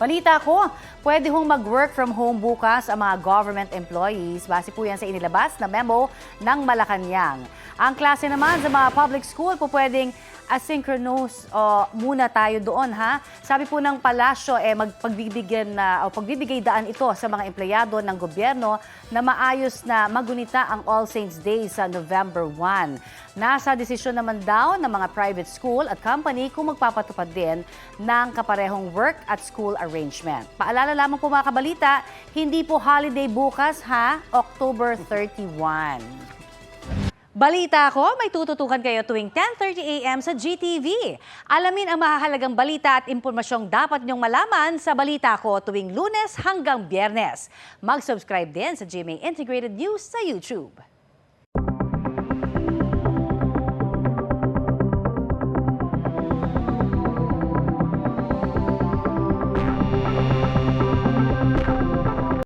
Balita ko, pwede hong mag-work from home bukas ang mga government employees. Base po yan sa inilabas na memo ng Malacanang. Ang klase naman sa mga public school po pwedeng asynchronous muna tayo doon ha. Sabi po ng palasyo pagbibigay daan ito sa mga empleyado ng gobyerno na maayos na magunita ang All Saints Day sa November 1. Nasa desisyon naman daw ng mga private school at company kung magpapatupad din ng kaparehong work at school arrangement. Paalala lamang po mga kabalita, hindi po holiday bukas ha, October 31. Balita ko, may tututukan kayo tuwing 10:30 a.m. sa GTV. Alamin ang mahahalagang balita at impormasyong dapat niyong malaman sa Balita Ko tuwing Lunes hanggang Biyernes. Mag-subscribe din sa GMA Integrated News sa YouTube.